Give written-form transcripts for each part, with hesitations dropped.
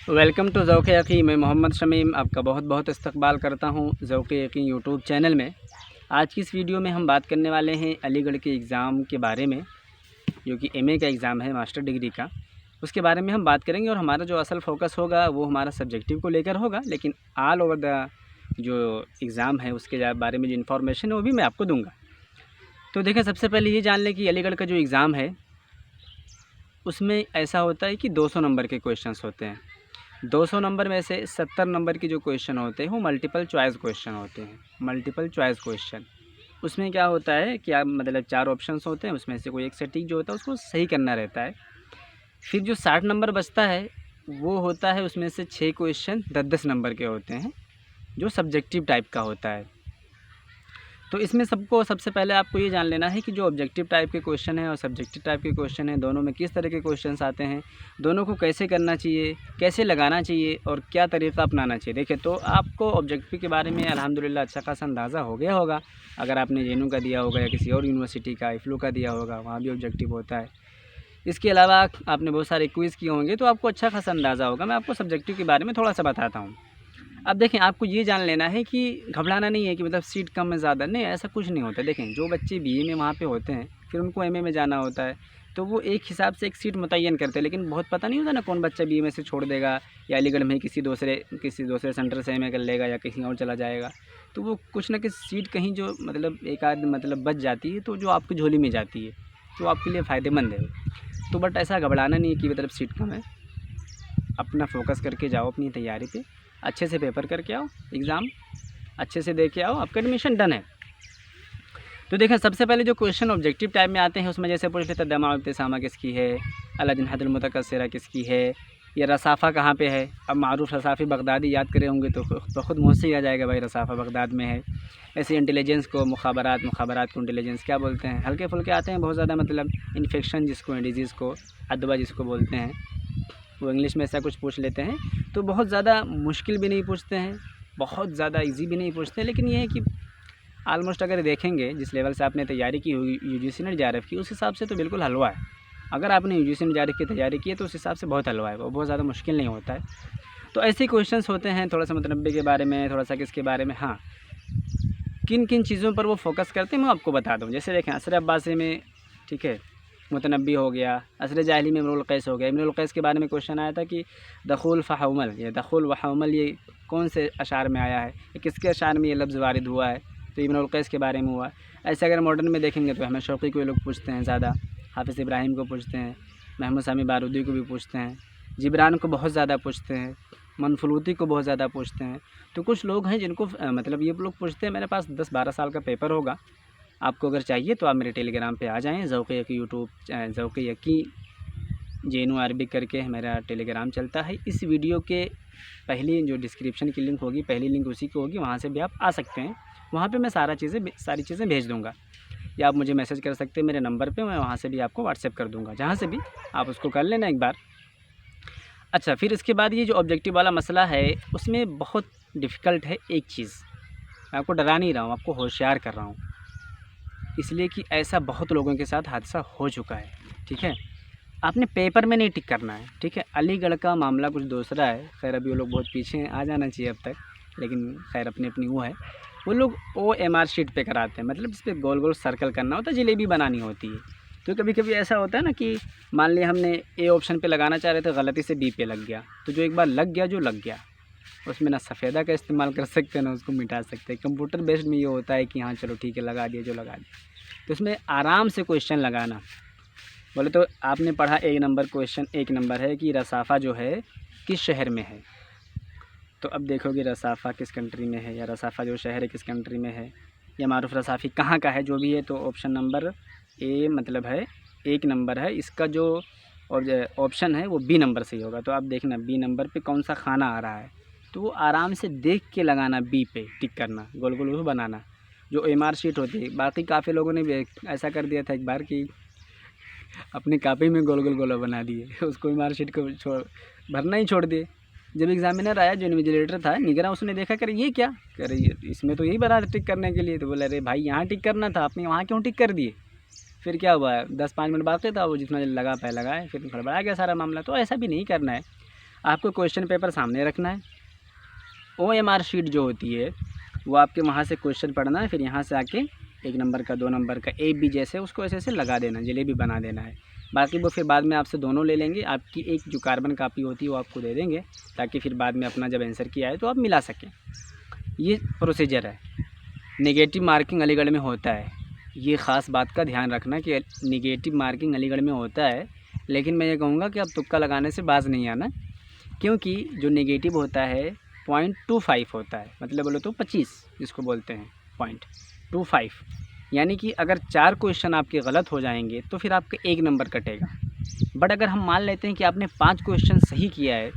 Welcome to ज़ौक़ यकीन। मैं मोहम्मद शमीम आपका बहुत बहुत इस्तकबाल करता हूँ ज़ौक़ यकीन यूट्यूब चैनल में। आज की इस वीडियो में हम बात करने वाले हैं अलीगढ़ के एग्ज़ाम के बारे में, जो कि एमए का एग्ज़ाम है, मास्टर डिग्री का। उसके बारे में हम बात करेंगे और हमारा जो असल फ़ोकस होगा वो हमारा सब्जेक्टिव को लेकर होगा, लेकिन ऑल ओवर द जो एग्ज़ाम है उसके बारे में जो इन्फॉर्मेशन है वो भी मैं आपको दूँगा। तो देखिए, सबसे पहले ये जान लें कि अलीगढ़ का जो एग्ज़ाम है उसमें ऐसा होता है कि 200 नंबर के क्वेश्चंस होते हैं। 200 नंबर में से 70 नंबर के जो क्वेश्चन होते हैं वो मल्टीपल चॉइस क्वेश्चन होते हैं। मल्टीपल चॉइस क्वेश्चन उसमें क्या होता है कि आप मतलब 4 ऑप्शंस होते हैं, उसमें से कोई एक सटीक जो होता है उसको सही करना रहता है। फिर जो 60 नंबर बचता है वो होता है, उसमें से 6 क्वेश्चन 10-10 नंबर के होते हैं, जो सब्जेक्टिव टाइप का होता है। तो इसमें सबसे पहले आपको ये जान लेना है कि जो ऑब्जेक्टिव टाइप के क्वेश्चन हैं और सब्जेक्टिव टाइप के क्वेश्चन हैं, दोनों में किस तरह के क्वेश्चंस आते हैं, दोनों को कैसे करना चाहिए, कैसे लगाना चाहिए और क्या तरीक़ा अपनाना चाहिए। देखिए, तो आपको ऑब्जेक्टिव के बारे में अल्हम्दुलिल्लाह अच्छा खासा अंदाज़ा हो गया होगा। अगर आपने जेएनयू का दिया होगा या किसी और यूनिवर्सिटी का इफ्लू का दिया होगा, वहाँ भी ऑब्जेक्टिव होता है। इसके अलावा आपने बहुत सारे क्विज़ किए होंगे, तो आपको अच्छा खासा अंदाज़ा होगा। मैं आपको सब्जेक्टिव के बारे में थोड़ा सा बताता हूँ। अब देखें, आपको ये जान लेना है कि घबराना नहीं है कि मतलब सीट कम है ज़्यादा, नहीं, ऐसा कुछ नहीं होता। देखें, जो बच्चे बीए में वहाँ पे होते हैं, फिर उनको एमए में जाना होता है, तो वो एक हिसाब से एक सीट मुतय्यन करते हैं, लेकिन बहुत पता नहीं होता ना कौन बच्चा बीए में से छोड़ देगा या अलीगढ़ में किसी दूसरे सेंटर से एमए कर लेगा या कहीं और चला जाएगा। तो वो कुछ ना कुछ सीट कहीं जो मतलब एक आध मतलब बच जाती है, तो जो आपकी झोली में जाती है, तो आपके लिए फ़ायदेमंद है। तो बट ऐसा घबराना नहीं है कि मतलब सीट कम है। अपना फ़ोकस करके जाओ अपनी तैयारी पे, अच्छे से पेपर करके आओ, एग्ज़ाम अच्छे से दे के आओ, आपका एडमिशन डन है। तो देखें, सबसे पहले जो क्वेश्चन ऑब्जेक्टिव टाइप में आते हैं उसमें जैसे पूछ लेते हैं दमा इब्तिसामा किसकी है, अल-जिन्हतुल मुतकस्सिरा किसकी है, या रसाफ़ा कहाँ पे है। अब मारूफ़ रसाफ़ी बगदादी याद करे होंगे तो ख़ुद मुँह से ही आ जाएगा, भाई रसाफ़ा बगदाद में है। ऐसे इंटेलिजेंस को मुखाबरात को इंटेलिजेंस क्या बोलते हैं। हल्के फुल्के आते हैं बहुत ज़्यादा, मतलब इन्फेक्शन जिसको, डिजीज़ को अदवा जिसको बोलते हैं, वो इंग्लिश में ऐसा कुछ पूछ लेते हैं। तो बहुत ज़्यादा मुश्किल भी नहीं पूछते हैं, बहुत ज़्यादा इजी भी नहीं पूछते हैं, लेकिन ये है कि ऑलमोस्ट अगर देखेंगे जिस लेवल से आपने तैयारी की होगी यूजीसी नेट जेआरएफ की, उस हिसाब से तो बिल्कुल हलवा है। अगर आपने यूजीसी नेट जेआरएफ की तैयारी की है तो उस हिसाब से बहुत हलवा है, वो बहुत ज़्यादा मुश्किल नहीं होता है। तो ऐसे ही क्वेश्चंस होते हैं, थोड़ा सा मुतनब्बी के बारे में, थोड़ा सा किसके बारे में, हाँ, किन किन चीज़ों पर वो फोकस करते हैं मैं आपको बता दूँ। जैसे देखें, असर अब्बासी में, ठीक है, मुतनब्बी हो गया, असर जाहिली में इम्रुल कैस हो गया। इम्रुल कैस के बारे में क्वेश्चन आया था कि दखुल फ़हौमल, ये दखुल व हौमल ये कौन से अशार में आया है, ये किसके अशार में ये लफ्ज़ वारिद हुआ है, तो इम्रुल कैस के बारे में हुआ। ऐसे अगर मॉडर्न में देखेंगे तो हमें शौक़ी को ये लोग पूछते हैं ज़्यादा, हाफ़िज़ इब्राहिम को पूछते हैं, महमूद सामी बारूदी को भी पूछते हैं, जिब्रान को बहुत ज़्यादा पूछते हैं, मनफलूती को बहुत ज़्यादा पूछते हैं। तो कुछ लोग हैं जिनको मतलब ये लोग पूछते हैं। मेरे पास 10-12 साल का पेपर होगा, आपको अगर चाहिए तो आप मेरे टेलीग्राम पे आ जाएँ। ज़ौक़ यकीन यूट्यूब, ज़ौक़ यकीन जेएनयू अरबिक करके मेरा टेलीग्राम चलता है। इस वीडियो के पहली जो डिस्क्रिप्शन की लिंक होगी, पहली लिंक उसी की होगी, वहाँ से भी आप आ सकते हैं। वहाँ पे मैं सारी चीज़ें भेज दूँगा, या आप मुझे मैसेज कर सकते हैं मेरे नंबर पे, मैं वहाँ से भी आपको व्हाट्सएप कर दूँगा, जहाँ से भी आप उसको कर लेना एक बार। अच्छा, फिर इसके बाद ये जो ऑब्जेक्टिव वाला मसला है उसमें बहुत डिफ़िकल्ट है एक चीज़। मैं आपको डरा नहीं रहा हूँ, आपको होशियार कर रहा हूँ, इसलिए कि ऐसा बहुत लोगों के साथ हादसा हो चुका है, ठीक है। आपने पेपर में नहीं टिक करना है, ठीक है। अलीगढ़ का मामला कुछ दूसरा है, खैर अभी वो लोग बहुत पीछे हैं, आ जाना चाहिए अब तक, लेकिन खैर अपनी वो है। वो लोग ओएमआर शीट पे कराते हैं, मतलब इस पर गोल गोल सर्कल करना होता है, जलेबी बनानी होती है। तो कभी कभी ऐसा होता है ना कि मान लिया हमने ए ऑप्शन पे लगाना चाह रहे थे, गलती से बी पे लग गया, तो जो एक बार लग गया जो लग गया, उसमें ना सफ़ेदा का इस्तेमाल कर सकते हैं ना उसको मिटा सकते हैं। कंप्यूटर बेस्ड में ये होता है कि हाँ चलो ठीक है, लगा दिया जो लगा दिया। तो इसमें आराम से क्वेश्चन लगाना। बोले तो आपने पढ़ा एक नंबर, क्वेश्चन एक नंबर है कि रसाफ़ा जो है किस शहर में है। तो अब देखोगे रसाफ़ा किस कंट्री में है, या रसाफ़ा जो शहर है किस कंट्री में है, या मारूफ़ रसाफ़ी कहाँ का है, जो भी है। तो ऑप्शन नंबर ए मतलब है एक नंबर है, इसका जो और ऑप्शन है वो बी नंबर से ही होगा। तो आप देखना बी नंबर पे कौन सा खाना आ रहा है, तो वो आराम से देख के लगाना, बी पे टिक करना, गोल गोल वो बनाना जो एमआर शीट होती है। बाकी काफ़ी लोगों ने भी ऐसा कर दिया था एक बार कि अपनी कॉपी में गोल गोल गोला बना दिए, उसको एमआर शीट को भरना ही छोड़ दिए। जब एग्जामिनर आया, जो इन्विजिलेटर था निगरान, उसने देखा, करे ये क्या, करे इसमें तो यही बना था टिक करने के लिए। तो बोला अरे भाई यहाँ टिक करना था, आपने वहाँ क्यों टिक कर दिए। फिर क्या हुआ, 10-5 मिनट बाकी था, वो जितना लगा पाए लगाए, फिर गड़बड़ा गया सारा मामला। तो ऐसा भी नहीं करना है। आपको क्वेश्चन पेपर सामने रखना है, OMR शीट जो होती है वो आपके वहाँ से क्वेश्चन पढ़ना है, फिर यहाँ से आके 1 नंबर का 2 नंबर का A B जैसे उसको ऐसे ऐसे लगा देना, जलेबी बना देना है। बाकी वो फिर बाद में आपसे दोनों ले लेंगे, आपकी एक जो कार्बन कापी होती है वो आपको दे देंगे, ताकि फिर बाद में अपना जब आंसर किया है तो आप मिला सकें। ये प्रोसीजर है। नेगेटिव मार्किंग अलीगढ़ में होता है, ये ख़ास बात का ध्यान रखना कि नेगेटिव मार्किंग अलीगढ़ में होता है, लेकिन मैं ये कहूँगा कि आप तुक्का लगाने से बाज नहीं आना, क्योंकि जो नेगेटिव होता है 0.25 होता है, मतलब बोलो तो 25 जिसको बोलते हैं 0.25, यानी कि अगर 4 क्वेश्चन आपके गलत हो जाएंगे तो फिर आपका 1 नंबर कटेगा। बट अगर हम मान लेते हैं कि आपने 5 क्वेश्चन सही किया है,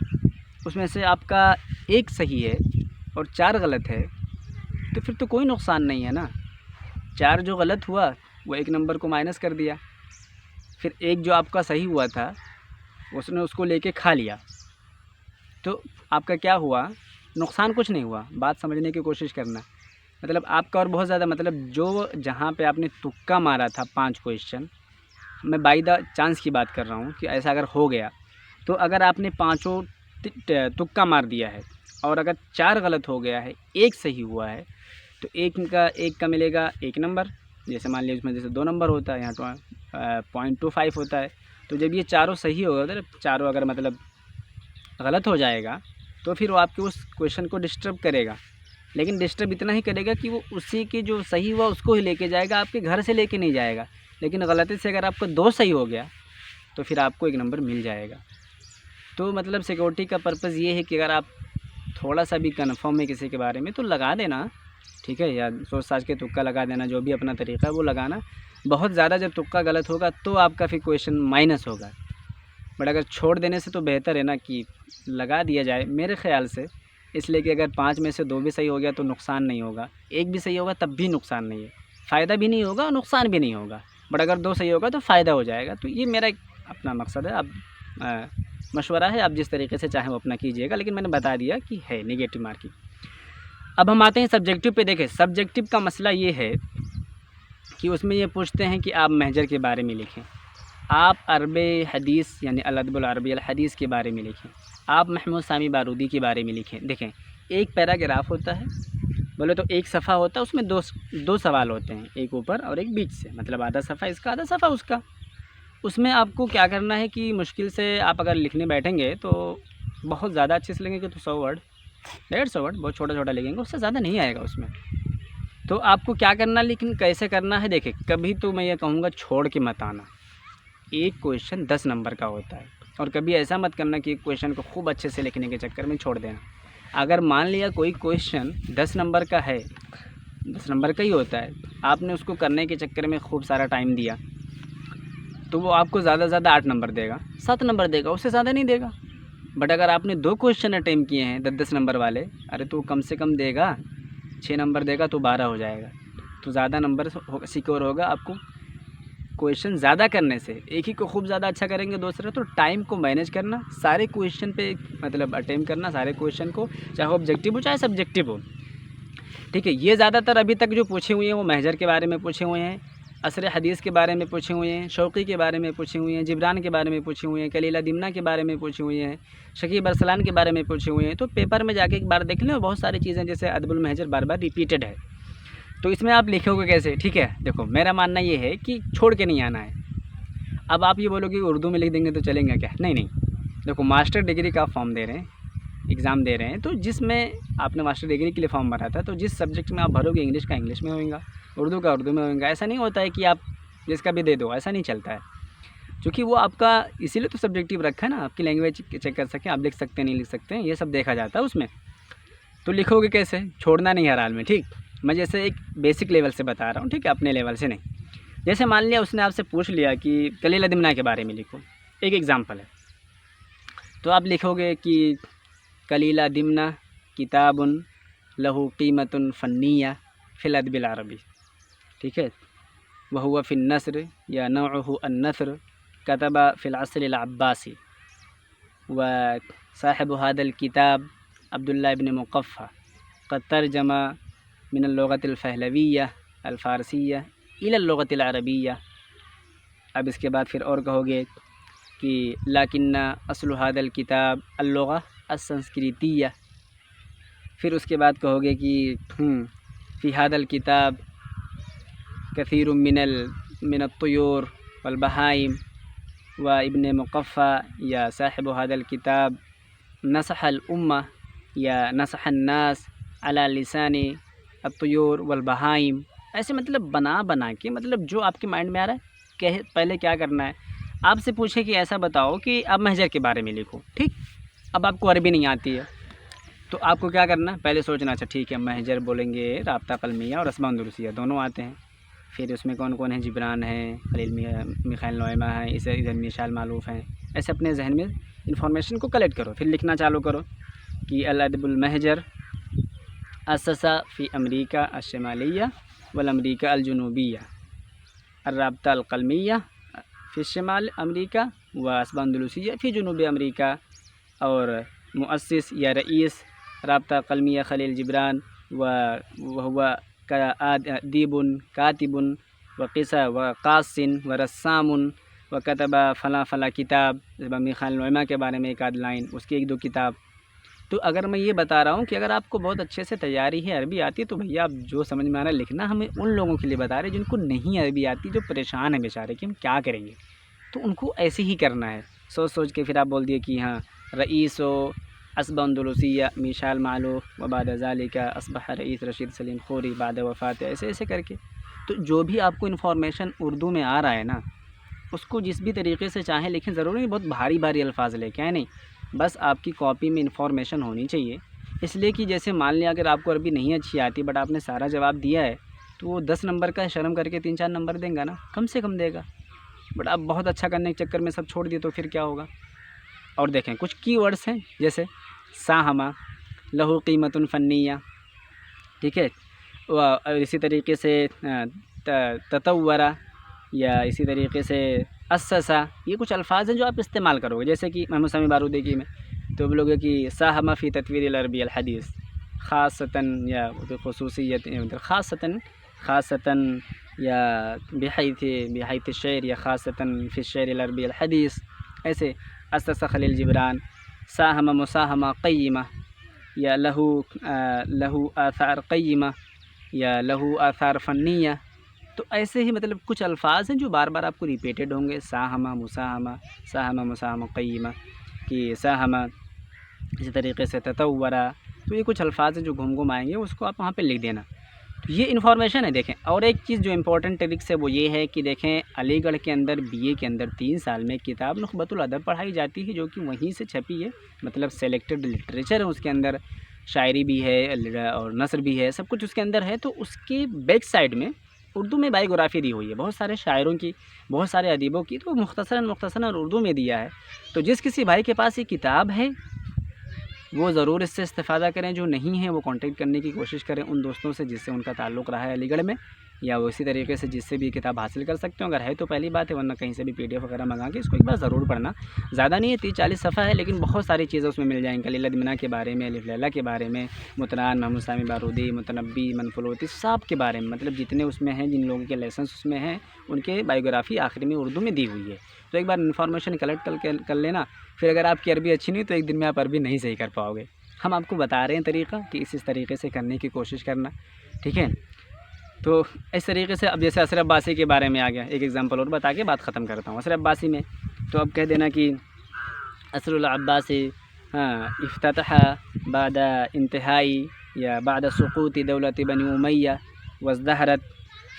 उसमें से आपका 1 सही है और 4 गलत है, तो फिर तो कोई नुकसान नहीं है ना। 4 जो गलत हुआ वो 1 नंबर को माइनस कर दिया, फिर 1 जो आपका सही हुआ था उसने उसको लेके खा लिया, तो आपका क्या हुआ, नुकसान कुछ नहीं हुआ। बात समझने की कोशिश करना, मतलब आपका और बहुत ज़्यादा, मतलब जो जहाँ पे आपने तुक्का मारा था 5 क्वेश्चन, मैं बाय द चांस की बात कर रहा हूँ कि ऐसा अगर हो गया, तो अगर आपने पाँचों तुक्का मार दिया है और अगर 4 गलत हो गया है, 1 सही हुआ है, तो 1 का मिलेगा 1 नंबर। जैसे मान लीजिए उसमें जैसे 2 नंबर होता है, यहाँ 0.25 होता है, तो जब ये चारों सही होगा, तो चारों अगर मतलब गलत हो जाएगा तो फिर वो आपके उस क्वेश्चन को डिस्टर्ब करेगा, लेकिन डिस्टर्ब इतना ही करेगा कि वो उसी के जो सही हुआ उसको ही लेके जाएगा, आपके घर से लेके नहीं जाएगा। लेकिन गलती से अगर आपका 2 सही हो गया तो फिर आपको 1 नंबर मिल जाएगा। तो मतलब सिक्योरिटी का पर्पज़ ये है कि अगर आप थोड़ा सा भी कन्फर्म है किसी के बारे में तो लगा देना, ठीक है, या सोच साच के तुक्का लगा देना, जो भी अपना तरीका है वो लगाना। बहुत ज़्यादा जब तुक्का गलत होगा तो आपका फिर क्वेश्चन माइनस होगा, बट अगर छोड़ देने से तो बेहतर है ना कि लगा दिया जाए मेरे ख़्याल से। इसलिए कि अगर 5 में से 2 भी सही हो गया तो नुकसान नहीं होगा, 1 भी सही होगा तब भी नुकसान नहीं है, फ़ायदा भी नहीं होगा और नुकसान भी नहीं होगा। बट अगर 2 सही होगा तो फ़ायदा हो जाएगा। तो ये मेरा एक अपना मकसद है, अब मशवरा है, आप जिस तरीके से चाहें वो अपना कीजिएगा, लेकिन मैंने बता दिया कि है नेगेटिव मार्किंग। अब हम आते हैं सब्जेक्टिव पे। देखें, सब्जेक्टिव का मसला ये है कि उसमें ये पूछते हैं कि आप महजर के बारे में लिखें, आप अरबे हदीस यानी अल-अदबुल अरबी अल हदीस के बारे में लिखें, आप महमूद सामी बारूदी के बारे में लिखें। देखें, एक पैराग्राफ होता है, बोले तो एक सफ़ा होता है, उसमें दो सवाल होते हैं, एक ऊपर और एक बीच से, मतलब आधा सफ़ा इसका आधा सफ़ा उसका। उसमें आपको क्या करना है कि मुश्किल से आप अगर लिखने बैठेंगे तो बहुत ज़्यादा अच्छे से लिखेंगे तो 100 वर्ड 150 वर्ड बहुत छोटा छोटा लिखेंगे, उससे ज़्यादा नहीं आएगा उसमें। तो आपको क्या करना, लेकिन कैसे करना है, देखें, कभी तो मैं ये कहूँगा छोड़ के मत आना। एक क्वेश्चन 10 नंबर का होता है, और कभी ऐसा मत करना कि एक क्वेश्चन को खूब अच्छे से लिखने के चक्कर में छोड़ देना। अगर मान लिया कोई क्वेश्चन 10 नंबर का है, 10 नंबर का ही होता है, आपने उसको करने के चक्कर में खूब सारा टाइम दिया, तो वो आपको ज़्यादा से ज़्यादा 8 नंबर देगा, 7 नंबर देगा, उससे ज़्यादा नहीं देगा। बट अगर आपने 2 क्वेश्चन अटेम्प्ट किए हैं 10-10 नंबर वाले, अरे तो कम से कम देगा 6 नंबर देगा, तो 12 हो जाएगा, तो ज़्यादा नंबर सिक्योर होगा आपको। क्वेश्चन ज़्यादा करने से, एक ही को खूब ज़्यादा अच्छा करेंगे दूसरा, तो टाइम को मैनेज करना, सारे क्वेश्चन पे मतलब अटेम्प्ट करना, सारे क्वेश्चन को, चाहे ऑब्जेक्टिव हो चाहे सब्जेक्टिव हो, ठीक है। ये ज़्यादातर अभी तक जो पूछे हुए हैं वो महजर के बारे में पूछे हुए हैं, असर हदीस के बारे में पूछे हुए हैं, शौक़ी के बारे में पूछे हुए हैं, जिब्रान के बारे में पूछे हुए हैं, कलीला दिमना के बारे में पूछे हुए हैं, शकीब अरसलान के बारे में पूछे हुए हैं। तो पेपर में जाके एक बार देख लें, बहुत सारी चीज़ें जैसे अदबुल महजर बार बार रिपीटेड है, तो इसमें आप लिखोगे कैसे, ठीक है। देखो, मेरा मानना ये है कि छोड़ के नहीं आना है। अब आप ये बोलोगे उर्दू में लिख देंगे तो चलेंगे क्या, नहीं नहीं। देखो, मास्टर डिग्री का फॉर्म दे रहे हैं, एग्ज़ाम दे रहे हैं, तो जिसमें आपने मास्टर डिग्री के लिए फॉर्म भरा था, तो जिस सब्जेक्ट में आप भरोगे, इंग्लिश का इंग्लिश में होगा, उर्दू का उर्दू में होगा। ऐसा नहीं होता है कि आप जिसका भी दे दो, ऐसा नहीं चलता है, क्योंकि वो आपका इसीलिए तो सब्जेक्टिव रखा है ना, आपकी लैंग्वेज चेक कर सकें, आप लिख सकते हैं नहीं लिख सकते हैं, ये सब देखा जाता है उसमें। तो लिखोगे कैसे, छोड़ना नहीं हर हाल में, ठीक। मैं जैसे एक बेसिक लेवल से बता रहा हूँ, ठीक है, अपने लेवल से नहीं। जैसे मान लिया उसने आपसे पूछ लिया कि कलीला दिमना के बारे में लिखो, एक एग्ज़ाम्पल है, तो आप लिखोगे कि कलीला दिमना किताबुन लहू कीमतुन फ़न्निया फ़िल अदबिल अरबी, ठीक है, वहुवा फ़िन नस्र या नौअहु अन-नस्र कतबा फ़िल अस्र अल-अब्बासी व साहिबु हादल किताब अब्दुल्लाह इब्न मुक़फ़्फ़ा क़द तर्जमा मिन अल-लुग़तिल फ़हलविय्या अल-फ़ारसिय्या इला अल-लुग़तिल अरबिय्या। अब इसके बाद फिर और कहोगे कि लाकिन्ना अस्लु हादल किताब अल्लुगा अस्संस्कृतिया। फिर उसके बाद कहोगे कि फ़ी हादल किताब कसीरुम मिनत तुयूर वल बहाइम व इब्न मुक़फ़्फ़ा या साहिबु हादल किताब नसहल उम्मा या नसहन नास अला लिसानी अत्तुयूर वल बहाइम। ऐसे मतलब बना के, मतलब जो आपके माइंड में आ रहा है कह, पहले क्या करना है, आपसे पूछे कि ऐसा बताओ कि आप महजर के बारे में लिखो। ठीक, अब आपको अरबी नहीं आती है तो आपको क्या करना है, पहले सोचना, अच्छा ठीक है महजर बोलेंगे राब्ता कलमिया और अस्मा अंदलुसिया दोनों आते हैं। फिर उसमें कौन कौन है, जिब्रान है, खलील मिखाइल नोएमा है, इधर मिशाल मालूफ़ हैं। ऐसे अपने जहन में इंफॉर्मेशन को कलेक्ट करो, फिर लिखना चालू करो कि अल अदबुल महजर अस्ससा फ़ी अमरीका अशमालिया वल अमरीका अल जुनूबिया अर्राब्ता अल कलमिया फ़ी शमाल अमरीका व अस्बा अंदलुसिया फ़ी जुनूबी अमरीका, और मुअस्सिस या रईस राब्ता कलमिया खलील जिब्रान व अदीबुन कातिबुन व क़िसा व क़ासिन व रस्सामुन व कतबा फ़ला फ़ला किताब। मिखाइल नोएमा के बारे में एक आध लाइन, उसकी एक दो किताब। तो अगर मैं ये बता रहा हूँ कि अगर आपको बहुत अच्छे से तैयारी है, अरबी आती है, तो भैया आप जो समझ में आ रहा है लिखना। हमें उन लोगों के लिए बता रहे हैं जिनको नहीं अरबी आती, जो परेशान है बेचारे कि हम क्या करेंगे, तो उनको ऐसे ही करना है। सोच सोच के फिर आप बोल दिए कि हाँ रईस व अस्बा अंदलुसिया मिशाल मालूफ़ व बाद ज़ालिका अस्बह रईस रशीद सलीम खोरी बाद वफ़ात, ऐसे ऐसे करके। तो जो भी आपको इन्फॉर्मेशन उर्दू में आ रहा है ना, उसको जिस भी तरीके से चाहें लिखें, ज़रूरी नहीं बहुत भारी भारी अल्फाज लेके आए, नहीं, बस आपकी कॉपी में इन्फॉर्मेशन होनी चाहिए। इसलिए कि जैसे मान लिया अगर आपको अरबी नहीं अच्छी आती बट आपने सारा जवाब दिया है, तो वो 10 नंबर का शर्म करके 3-4 नंबर देगा ना, कम से कम देगा। बट आप बहुत अच्छा करने के चक्कर में सब छोड़ दिए तो फिर क्या होगा। और देखें कुछ कीवर्ड्स हैं, जैसे साहमा, लहू क़ीमतुन फ़न्निया, ठीक है, और इसी तरीके से ततव्वरा, या इसी तरीके से अस्ससा। ये कुछ अल्फाज हैं जो आप इस्तेमाल करोगे, जैसे कि मोहम्मद सामी बारूदी में तो बोलोगे कि साहमा फ़ी तत्वीर अरबी अल हदीस ख़ासतन या ख़ुसूसियत, मतलब ख़ासतन या बिहैत शेर या ख़ासतन फ़ी शेर अल अरबी अल हदीस। ऐसे अस्ससा खलील जिब्रान साहमा मुसाहमा क़य्यिमा या लहू आसार क़य्यिमा या लहू आसार फ़न्निया। तो ऐसे ही मतलब कुछ अल्फाज हैं जो बार बार आपको रिपीटेड होंगे, साहमा मुसाहमा, साहमा मुसाहमा क़य्यिमा, कि साहमा, इसी तरीके से ततव्वरा। तो ये कुछ अल्फाज हैं जो घूम घूम आएंगे, उसको आप वहाँ पे लिख देना। तो ये इन्फॉर्मेशन है। देखें और एक चीज़ जो इम्पोर्टेंट ट्रिक्स है वो ये है कि देखें अलीगढ़ के अंदर बीए के अंदर 3 साल में किताब नुख़बतुल अदब पढ़ाई जाती है, जो कि वहीं से छपी है, मतलब सेलेक्टेड लिटरेचर है, उसके अंदर शायरी भी है और नस्र भी है, सब कुछ उसके अंदर है। तो उसके बैक साइड में उर्दू में बायोग्राफ़ी दी हुई है बहुत सारे शायरों की, बहुत सारे अदीबों की, तो मुख्तसरन उर्दू में दिया है। तो जिस किसी भाई के पास ये किताब है वो ज़रूर इससे इस्तेफ़ादा करें, जो नहीं है वो कांटेक्ट करने की कोशिश करें उन दोस्तों से जिससे उनका ताल्लुक़ रहा है अलीगढ़ में, या उसी तरीके से जिससे भी किताब हासिल कर सकते हो। अगर है तो पहली बात है, वरना कहीं से भी PDF वगैरह मंगा के इसको एक बार ज़रूर पढ़ना। ज़्यादा नहीं है, 30-40 सफ़ा है, लेकिन बहुत सारी चीज़ें उसमें मिल जाएंगी। खलील अदमिना के बारे में, अलिफ लैला के बारे में, मुतनान, मोहम्मद सामी बारूदी, मुतनब्बी, मनफुलूती, सब के बारे में, मतलब जितने उसमें हैं, जिन लोगों के लेसन्स उसमें हैं, उनके बायोग्राफ़ी आखिर में उर्दू में दी हुई है। तो एक बार इन्फॉर्मेशन कलेक्ट कर लेना। फिर अगर आपकी अरबी अच्छी नहीं तो एक दिन में आप अरबी नहीं सही कर पाओगे। हम आपको बता रहे हैं तरीक़ा कि इस तरीके से करने की कोशिश करना, ठीक है। तो इस तरीके से अब जैसे असर अब्बासी के बारे में आ गया, एक एग्ज़ाम्पल और बता के बात ख़त्म करता हूँ। असर अब्बासी में तो अब कह देना कि असरुल अब्बासी इफ्ततह बाद इंतहाई या बाद सुक़ूती दौलत बनी उमय्या वज़दहरत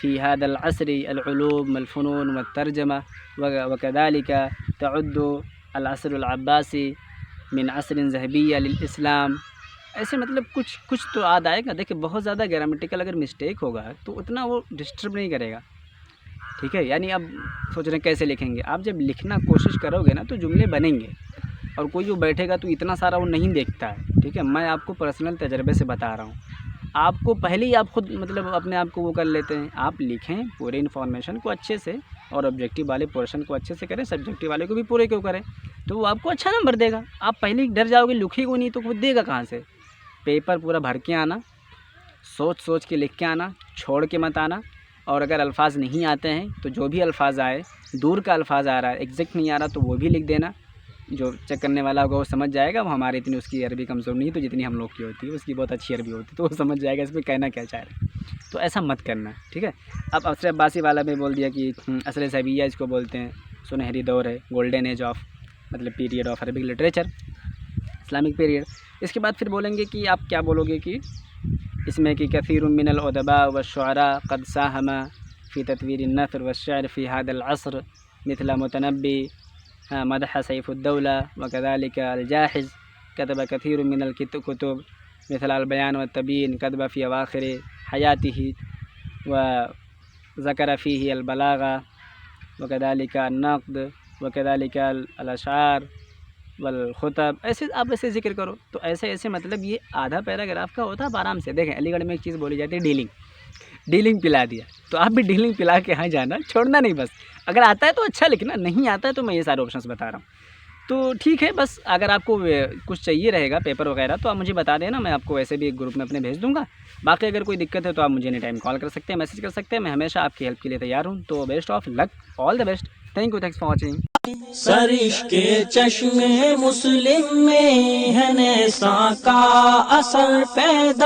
फ़ी हादल असरी अल उलूम वल फ़ुनून व तर्जमा व कज़ालिका तउद्दु अल असरुल अब्बासी मिन असरिन ज़हबिय्या लिल इस्लाम। ऐसे मतलब कुछ तो याद आएगा। देखिए बहुत ज़्यादा ग्रामेटिकल अगर मिस्टेक होगा तो उतना वो डिस्टर्ब नहीं करेगा, ठीक है। यानी अब सोच रहे हैं कैसे लिखेंगे, आप जब लिखना कोशिश करोगे ना तो जुमले बनेंगे, और कोई जो बैठेगा तो इतना सारा वो नहीं देखता है, ठीक है। मैं आपको पर्सनल तजर्बे से बता रहा हूँ। आपको पहले ही आप खुद मतलब अपने आप को वो कर लेते हैं। आप लिखें पूरे इन्फॉर्मेशन को अच्छे से, और ऑब्जेक्टिव वाले पोर्शन को अच्छे से करें, सब्जेक्टिव वाले को भी पूरे क्यों करें, तो वो आपको अच्छा नंबर देगा। आप पहले ही डर जाओगे, लिखेगा नहीं तो वो देगा कहाँ से। पेपर पूरा भर के आना, सोच सोच के लिख के आना, छोड़ के मत आना। और अगर अल्फाज नहीं आते हैं तो जो भी अल्फाज आए, दूर का अल्फाज आ रहा है, एग्जैक्ट नहीं आ रहा, तो वो भी लिख देना। जो चेक करने वाला होगा वो समझ जाएगा। वो हमारी इतनी उसकी अरबी कमज़ोर नहीं, तो जितनी हम लोग की होती है उसकी बहुत अच्छी अरबी होती है, तो वो समझ जाएगा इसमें कहना क्या चाह रहे हैं। तो ऐसा मत करना, ठीक है। अब असर अब्बासी वाला में बोल दिया कि असर सबिया इसको बोलते हैं, सुनहरी दौर है, गोल्डन एज ऑफ मतलब period of Arabic literature, Islamic period. इसके बाद फिर बोलेंगे कि आप क्या बोलोगे कि इसमें कि कसीर मिनल उदबा व शुअरा क़द साहमा फ़ी तत्वीर नस्र व शअर फ़ी हादल असर मिथल मुतनब्बी मदह सैफुद्दौला व कज़ालिका अल जाहिज़ कतब कसीर मिनल कुतुब मिथल अल बयान व तबीन कतब फ़ी अवाखिर हयातिही व ज़कर फ़ीही अल बलागा व कज़ालिका अन नक़्द व कज़ालिका अल अशार वल खुतब। ऐसे आप ऐसे जिक्र करो। तो ऐसे ऐसे मतलब ये आधा पैराग्राफ का होता है। आप आराम से देखें, अलीगढ़ में एक चीज़ बोली जाती है डीलिंग पिला दिया, तो आप भी डीलिंग पिला के यहाँ जाना, छोड़ना नहीं। बस अगर आता है तो अच्छा लिखना, नहीं आता है तो मैं ये सारे ऑप्शंस बता रहा हूँ। तो ठीक है, बस अगर आपको कुछ चाहिए रहेगा पेपर वगैरह तो आप मुझे बता देना, मैं आपको वैसे भी एक ग्रुप में अपने भेज दूँगा। बाकी अगर कोई दिक्कत है तो आप मुझे एनी टाइम कॉल कर सकते हैं, मैसेज कर सकते हैं, मैं हमेशा आपकी हेल्प के लिए तैयार हूँ। तो best of luck, all the best, thank you, thanks for watching. Sarish के चश्मे मुस्लिम में है नेसा का असर पैदा।